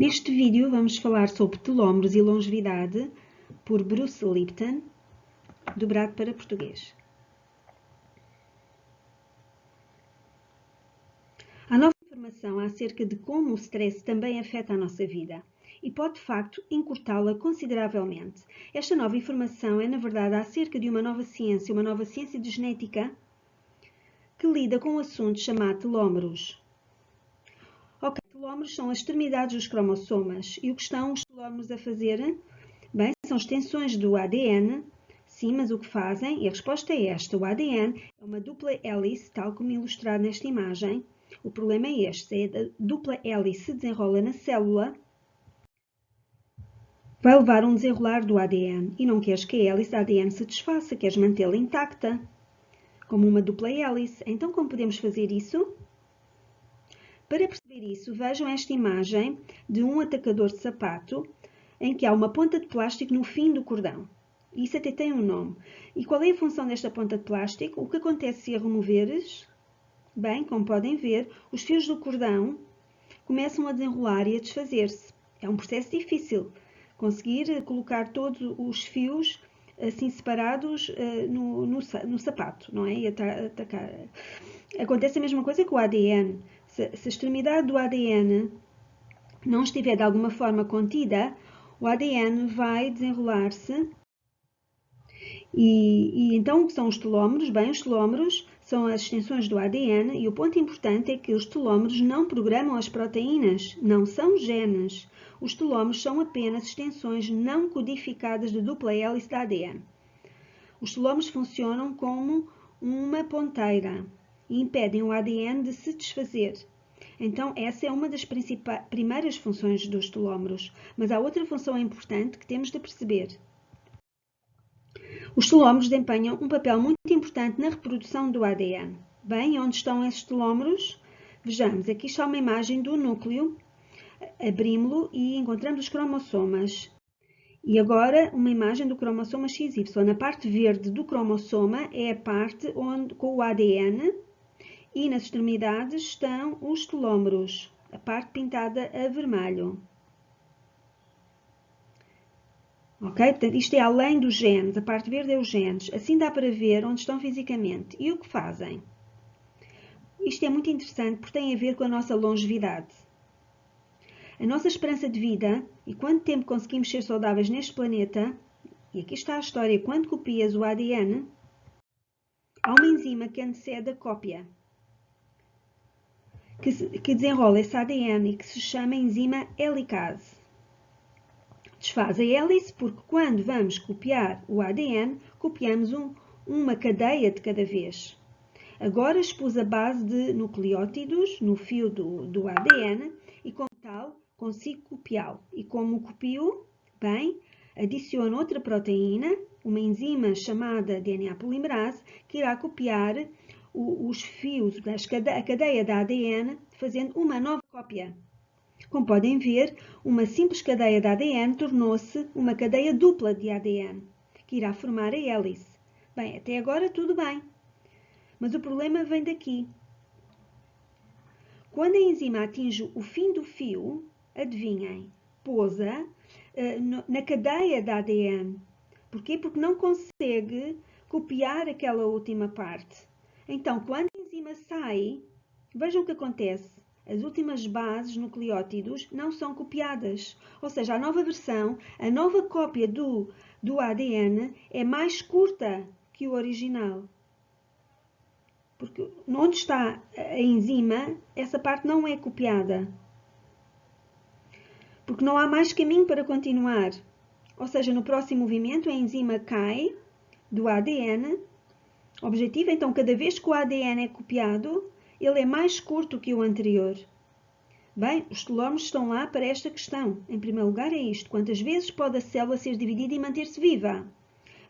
Neste vídeo vamos falar sobre telómeros e longevidade por Bruce Lipton, dobrado para português. Há nova informação acerca de como o stress também afeta a nossa vida e pode de facto encurtá-la consideravelmente. Esta nova informação é na verdade acerca de uma nova ciência de genética que lida com um assunto chamado telómeros. Telómeros são as extremidades dos cromossomas. E o que estão os telómeros a fazer? Bem, são extensões do ADN. Sim, mas o que fazem? E a resposta é esta. O ADN é uma dupla hélice, tal como ilustrado nesta imagem. O problema é este. A dupla hélice se desenrola na célula, vai levar um desenrolar do ADN. E não queres que a hélice do ADN se desfaça, queres mantê-la intacta, como uma dupla hélice. Então, como podemos fazer isso? Para perceber isso, vejam esta imagem de um atacador de sapato em que há uma ponta de plástico no fim do cordão. Isso até tem um nome. E qual é a função desta ponta de plástico? O que acontece se a removeres? Bem, como podem ver, os fios do cordão começam a desenrolar e a desfazer-se. É um processo difícil conseguir colocar todos os fios assim separados no sapato, não é? E atacar. Acontece a mesma coisa com o ADN. Se a extremidade do ADN não estiver de alguma forma contida, o ADN vai desenrolar-se. E então o que são os telómeros? Bem, os telómeros são as extensões do ADN e o ponto importante é que os telómeros não programam as proteínas, não são genes. Os telómeros são apenas extensões não codificadas de dupla hélice da ADN. Os telómeros funcionam como uma ponteira e impedem o ADN de se desfazer. Então, essa é uma das primeiras funções dos telómeros, mas há outra função importante que temos de perceber. Os telómeros desempenham um papel muito importante na reprodução do ADN. Bem, onde estão esses telómeros? Vejamos, aqui está uma imagem do núcleo, abrimos-lo e encontramos os cromossomas. E agora uma imagem do cromossoma XY. Na parte verde do cromossoma é a parte com o ADN e nas extremidades estão os telómeros, a parte pintada a vermelho. Ok? Portanto, isto é além dos genes, a parte verde é os genes. Assim dá para ver onde estão fisicamente. E o que fazem? Isto é muito interessante porque tem a ver com a nossa longevidade. A nossa esperança de vida e quanto tempo conseguimos ser saudáveis neste planeta, e aqui está a história, quando copias o ADN, há uma enzima que antecede a cópia, que desenrola esse ADN e que se chama enzima helicase. Desfaz a hélice porque quando vamos copiar o ADN, copiamos uma cadeia de cada vez. Agora expus a base de nucleótidos no fio do ADN e, como tal, consigo copiá-lo. E como copio, bem, adiciono outra proteína, uma enzima chamada DNA polimerase, que irá copiar os fios, a cadeia da ADN, fazendo uma nova cópia. Como podem ver, uma simples cadeia de ADN tornou-se uma cadeia dupla de ADN, que irá formar a hélice. Bem, até agora tudo bem. Mas o problema vem daqui. Quando a enzima atinge o fim do fio, adivinhem, pousa na cadeia da ADN. Porquê? Porque não consegue copiar aquela última parte. Então, quando a enzima sai, vejam o que acontece. As últimas bases, nucleótidos, não são copiadas. Ou seja, a nova versão, a nova cópia do ADN é mais curta que o original. Porque onde está a enzima, essa parte não é copiada. Porque não há mais caminho para continuar. Ou seja, no próximo movimento a enzima cai do ADN. Objetivo, então, cada vez que o ADN é copiado, ele é mais curto que o anterior. Bem, os telómeros estão lá para esta questão. Em primeiro lugar é isto. Quantas vezes pode a célula ser dividida e manter-se viva?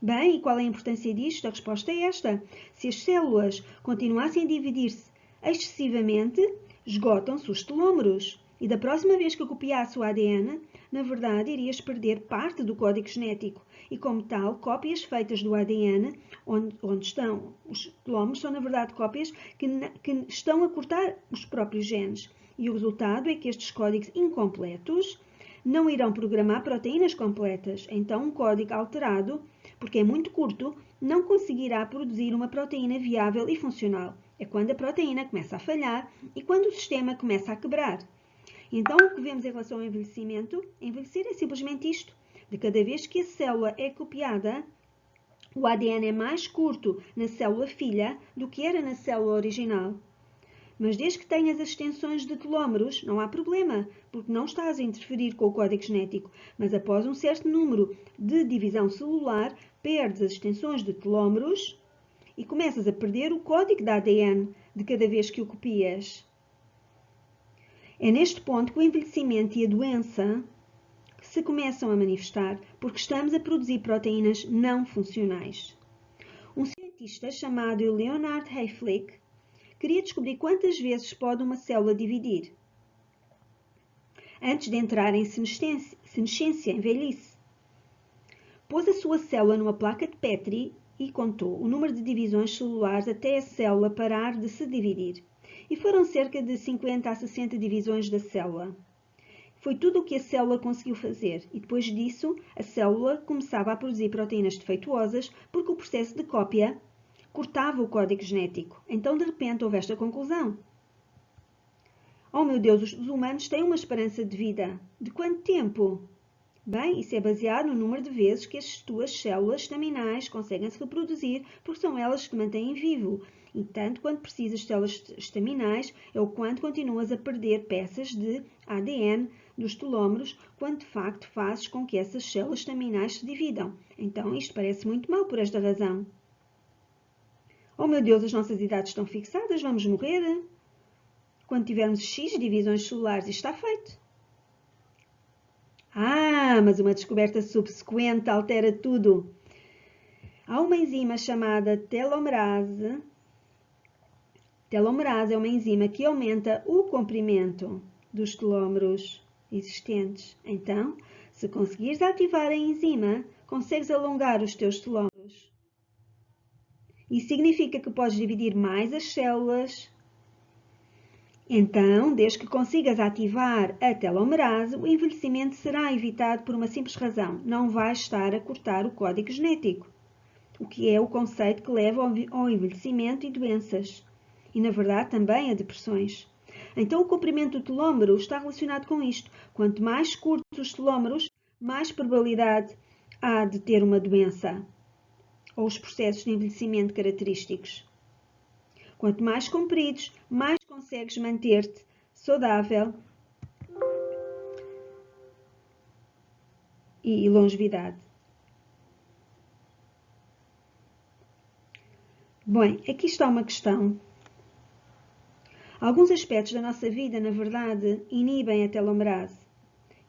Bem, e qual é a importância disto? A resposta é esta. Se as células continuassem a dividir-se excessivamente, esgotam-se os telómeros. E da próxima vez que copiasse o ADN, na verdade, irias perder parte do código genético. E como tal, cópias feitas do ADN, onde estão os telómeros, são na verdade cópias que estão a cortar os próprios genes. E o resultado é que estes códigos incompletos não irão programar proteínas completas. Então, um código alterado, porque é muito curto, não conseguirá produzir uma proteína viável e funcional. É quando a proteína começa a falhar e quando o sistema começa a quebrar. Então, o que vemos em relação ao envelhecimento? Envelhecer é simplesmente isto. De cada vez que a célula é copiada, o ADN é mais curto na célula filha do que era na célula original. Mas desde que tenhas as extensões de telómeros, não há problema, porque não estás a interferir com o código genético. Mas após um certo número de divisão celular, perdes as extensões de telómeros e começas a perder o código de ADN de cada vez que o copias. É neste ponto que o envelhecimento e a doença se começam a manifestar, porque estamos a produzir proteínas não funcionais. Um cientista chamado Leonard Hayflick queria descobrir quantas vezes pode uma célula dividir antes de entrar em senescência, em velhice. Pôs a sua célula numa placa de Petri e contou o número de divisões celulares até a célula parar de se dividir. E foram cerca de 50 a 60 divisões da célula. Foi tudo o que a célula conseguiu fazer e depois disso a célula começava a produzir proteínas defeituosas porque o processo de cópia cortava o código genético. Então de repente houve esta conclusão. Oh meu Deus, os humanos têm uma esperança de vida. De quanto tempo? Bem, isso é baseado no número de vezes que as tuas células estaminais conseguem se reproduzir, porque são elas que te mantêm vivo. E tanto quanto precisas de células estaminais, é o quanto continuas a perder peças de ADN dos telómeros, quando de facto fazes com que essas células estaminais se dividam. Então, isto parece muito mal por esta razão. Oh meu Deus, as nossas idades estão fixadas, vamos morrer. Quando tivermos X divisões celulares, isto está feito. Mas uma descoberta subsequente altera tudo. Há uma enzima chamada telomerase. Telomerase é uma enzima que aumenta o comprimento dos telómeros existentes. Então, se conseguires ativar a enzima, consegues alongar os teus telómeros. Isso significa que podes dividir mais as células. Então, desde que consigas ativar a telomerase, o envelhecimento será evitado por uma simples razão. Não vais estar a cortar o código genético, o que é o conceito que leva ao envelhecimento e doenças. E, na verdade, também a depressões. Então, o comprimento do telómero está relacionado com isto. Quanto mais curtos os telómeros, mais probabilidade há de ter uma doença ou os processos de envelhecimento característicos. Quanto mais compridos, mais consegues manter-te saudável e longevidade. Bem, aqui está uma questão. Alguns aspectos da nossa vida, na verdade, inibem a telomerase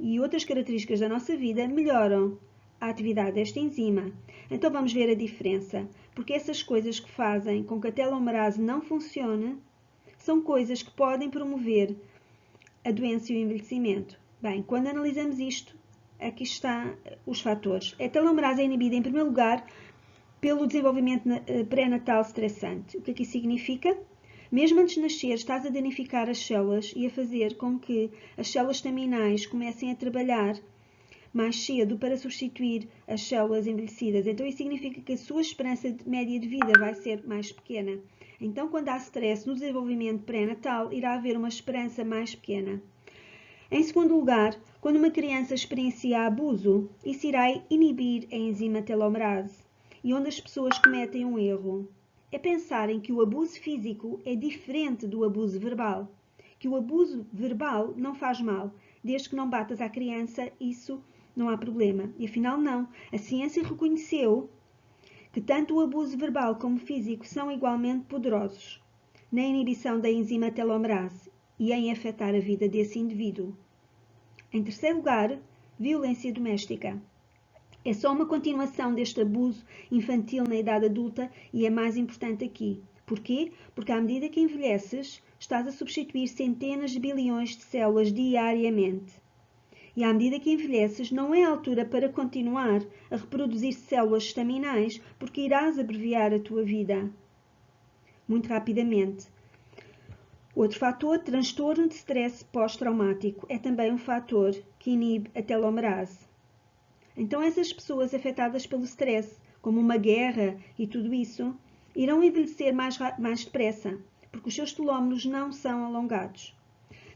e outras características da nossa vida melhoram a atividade desta enzima. Então vamos ver a diferença, porque essas coisas que fazem com que a telomerase não funcione são coisas que podem promover a doença e o envelhecimento. Bem, quando analisamos isto, aqui estão os fatores. A telomerase é inibida, em primeiro lugar, pelo desenvolvimento pré-natal estressante. O que aqui significa? Mesmo antes de nascer, estás a danificar as células e a fazer com que as células estaminais comecem a trabalhar mais cedo para substituir as células envelhecidas. Então, isso significa que a sua esperança média de vida vai ser mais pequena. Então, quando há stress no desenvolvimento pré-natal, irá haver uma esperança mais pequena. Em segundo lugar, quando uma criança experiencia abuso, isso irá inibir a enzima telomerase. E onde as pessoas cometem um erro é pensarem que o abuso físico é diferente do abuso verbal. Que o abuso verbal não faz mal. Desde que não batas à criança, isso não há problema. E afinal não. A ciência reconheceu que tanto o abuso verbal como físico são igualmente poderosos na inibição da enzima telomerase e em afetar a vida desse indivíduo. Em terceiro lugar, violência doméstica. É só uma continuação deste abuso infantil na idade adulta e é mais importante aqui. Porquê? Porque à medida que envelheces, estás a substituir centenas de bilhões de células diariamente. E à medida que envelheces, não é a altura para continuar a reproduzir células estaminais, porque irás abreviar a tua vida muito rapidamente. Outro fator, transtorno de stress pós-traumático, é também um fator que inibe a telomerase. Então, essas pessoas afetadas pelo stress, como uma guerra e tudo isso, irão envelhecer mais depressa, porque os seus telómeros não são alongados.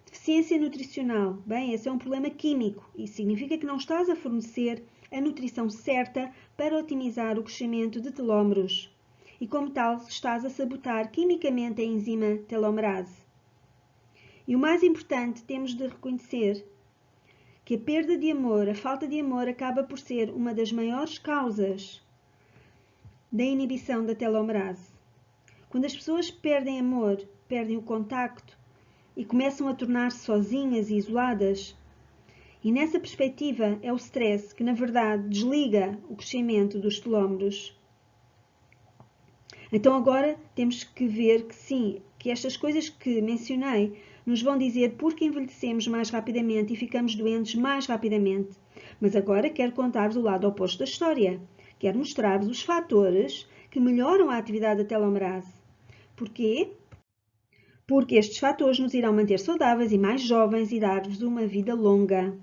Deficiência nutricional. Bem, esse é um problema químico e significa que não estás a fornecer a nutrição certa para otimizar o crescimento de telómeros. E como tal, estás a sabotar quimicamente a enzima telomerase. E o mais importante, temos de reconhecer que a perda de amor, a falta de amor, acaba por ser uma das maiores causas da inibição da telomerase. Quando as pessoas perdem amor, perdem o contacto e começam a tornar-se sozinhas e isoladas, e nessa perspectiva é o stress que, na verdade, desliga o crescimento dos telómeros. Então agora temos que ver que sim, que estas coisas que mencionei nos vão dizer porque envelhecemos mais rapidamente e ficamos doentes mais rapidamente. Mas agora quero contar-vos o lado oposto da história. Quero mostrar-vos os fatores que melhoram a atividade da telomerase. Porquê? Porque estes fatores nos irão manter saudáveis e mais jovens e dar-vos uma vida longa.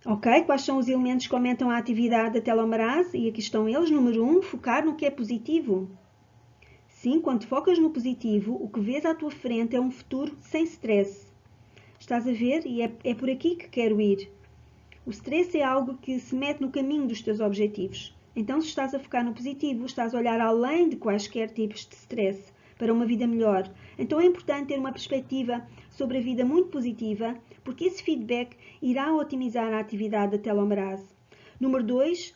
Ok? Quais são os elementos que aumentam a atividade da telomerase? E aqui estão eles. Número 1, focar no que é positivo. Sim, quando focas no positivo, o que vês à tua frente é um futuro sem stress. Estás a ver? E é por aqui que quero ir. O stress é algo que se mete no caminho dos teus objetivos. Então, se estás a focar no positivo, estás a olhar além de quaisquer tipos de stress para uma vida melhor. Então, é importante ter uma perspectiva sobre a vida muito positiva, porque esse feedback irá otimizar a atividade da telomerase. Número 2,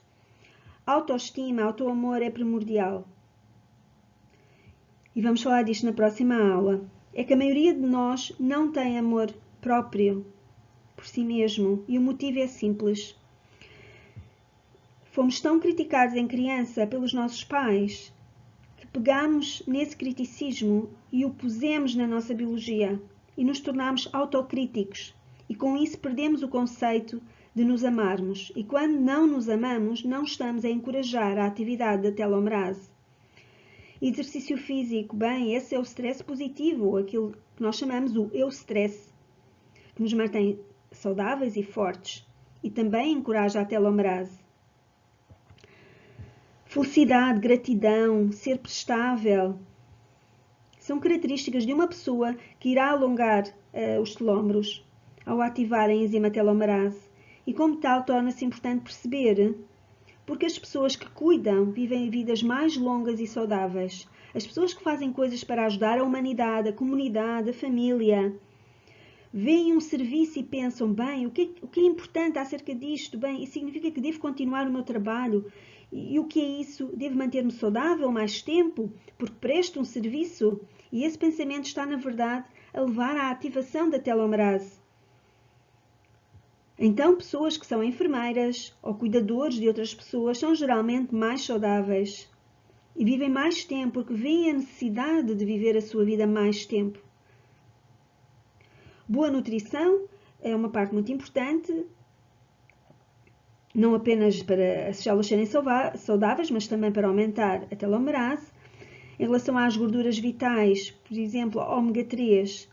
autoestima, autoamor é primordial. E vamos falar disto na próxima aula. É que a maioria de nós não tem amor próprio por si mesmo e o motivo é simples. Fomos tão criticados em criança pelos nossos pais que pegamos nesse criticismo e o pusemos na nossa biologia e nos tornamos autocríticos e com isso perdemos o conceito de nos amarmos e quando não nos amamos não estamos a encorajar a atividade da telomerase. Exercício físico, bem, esse é o stress positivo, aquilo que nós chamamos o eu-stress, que nos mantém saudáveis e fortes e também encoraja a telomerase. Felicidade, gratidão, ser prestável, são características de uma pessoa que irá alongar os telómeros ao ativar a enzima telomerase e como tal torna-se importante perceber porque as pessoas que cuidam vivem vidas mais longas e saudáveis. As pessoas que fazem coisas para ajudar a humanidade, a comunidade, a família, veem um serviço e pensam, bem, o que é importante acerca disto? Bem, isso significa que devo continuar o meu trabalho. E o que é isso? Devo manter-me saudável mais tempo? Porque presto um serviço? E esse pensamento está, na verdade, a levar à ativação da telomerase. Então, pessoas que são enfermeiras ou cuidadores de outras pessoas são geralmente mais saudáveis e vivem mais tempo porque veem a necessidade de viver a sua vida mais tempo. Boa nutrição é uma parte muito importante, não apenas para as células serem saudáveis, mas também para aumentar a telomerase. Em relação às gorduras vitais, por exemplo, ômega 3,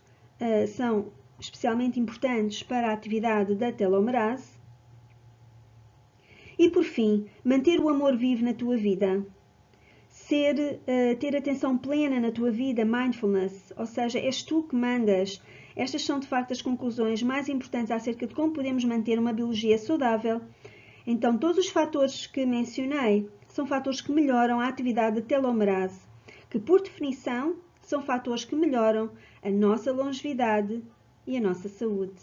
são especialmente importantes para a atividade da telomerase. E por fim, manter o amor vivo na tua vida. Ter atenção plena na tua vida, mindfulness, ou seja, és tu que mandas. Estas são de facto as conclusões mais importantes acerca de como podemos manter uma biologia saudável. Então, todos os fatores que mencionei são fatores que melhoram a atividade da telomerase, que por definição são fatores que melhoram a nossa longevidade e a nossa saúde.